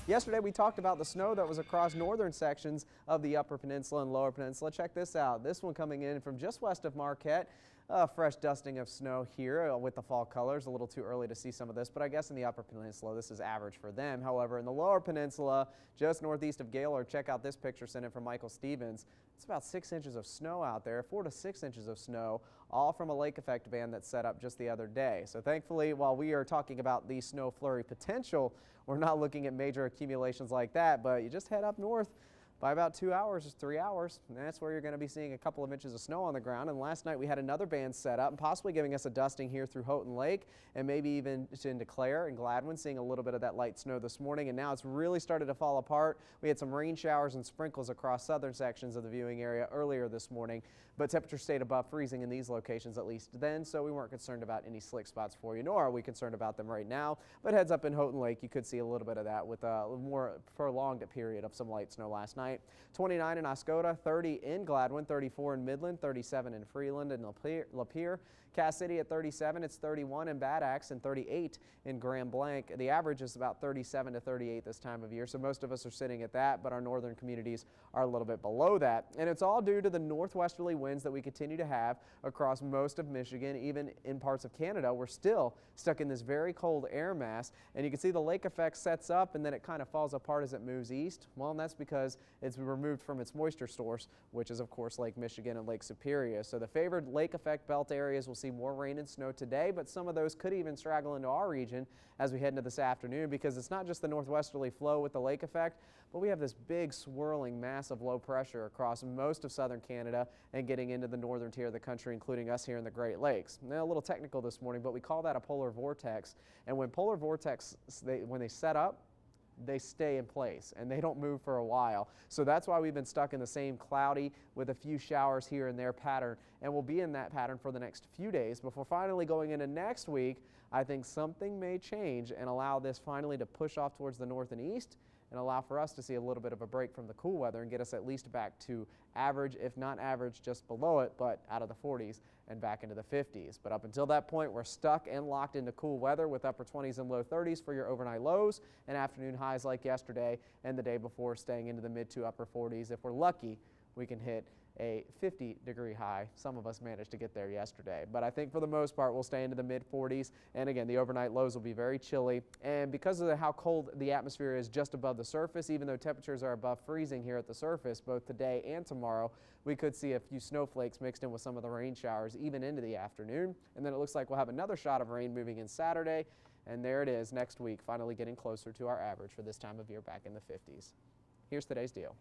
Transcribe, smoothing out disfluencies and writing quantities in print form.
Yesterday we talked about the snow that was across northern sections of the Upper Peninsula and Lower Peninsula. Check this out. This one coming in from just west of Marquette. Fresh dusting of snow here with the fall colors. A little too early to see some of this, but I guess in the Upper Peninsula this is average for them. However, in the Lower Peninsula, just northeast of Gaylord, check out this picture sent in from Michael Stevens. It's about 6 inches of snow out there, 4 to 6 inches of snow, all from a lake effect band that set up just the other day. So thankfully, while we are talking about the snow flurry potential, we're not looking at major accumulations like that, but you just head up north by about 2 hours, 3 hours, and that's where you're going to be seeing a couple of inches of snow on the ground. And last night we had another band set up and possibly giving us a dusting here through Houghton Lake and maybe even into Clare and Gladwin, seeing a little bit of that light snow this morning. And now it's really started to fall apart. We had some rain showers and sprinkles across southern sections of the viewing area earlier this morning, but temperatures stayed above freezing in these locations at least then, so we weren't concerned about any slick spots for you, nor are we concerned about them right now. But heads up in Houghton Lake, you could see a little bit of that with a more prolonged period of some light snow last night. 29 in Oscoda, 30 in Gladwin, 34 in Midland, 37 in Freeland and Lapeer. Cass City at 37, it's 31 in Bad Axe and 38 in Grand Blanc. The average is about 37 to 38 this time of year, so most of us are sitting at that, but our northern communities are a little bit below that. And it's all due to the northwesterly winds that we continue to have across most of Michigan, even in parts of Canada. We're still stuck in this very cold air mass, and you can see the lake effect sets up and then it kind of falls apart as it moves east. Well, and that's because it's removed from its moisture source, which is of course Lake Michigan and Lake Superior. So the favored lake effect belt areas will see more rain and snow today, but some of those could even straggle into our region as we head into this afternoon, because it's not just the northwesterly flow with the lake effect, but we have this big swirling mass of low pressure across most of southern Canada and getting into the northern tier of the country, including us here in the Great Lakes. Now, a little technical this morning, but we call that a polar vortex. And when polar vortex, when they set up, they stay in place and they don't move for a while. So that's why we've been stuck in the same cloudy with a few showers here and there pattern, and we'll be in that pattern for the next few days before finally going into next week. I think something may change and allow this finally to push off towards the north and east and allow for us to see a little bit of a break from the cool weather and get us at least back to average, if not average, just below it, but out of the 40s and back into the 50s. But up until that point, we're stuck and locked into cool weather with upper 20s and low 30s for your overnight lows and afternoon highs like yesterday and the day before, staying into the mid to upper 40s. If we're lucky, we can hit a 50-degree high. Some of us managed to get there yesterday, but I think for the most part we'll stay into the mid 40s, and again the overnight lows will be very chilly. And because of how cold the atmosphere is just above the surface, even though temperatures are above freezing here at the surface both today and tomorrow, we could see a few snowflakes mixed in with some of the rain showers even into the afternoon. And then it looks like we'll have another shot of rain moving in Saturday, and there it is next week, finally getting closer to our average for this time of year back in the 50s. Here's today's deal.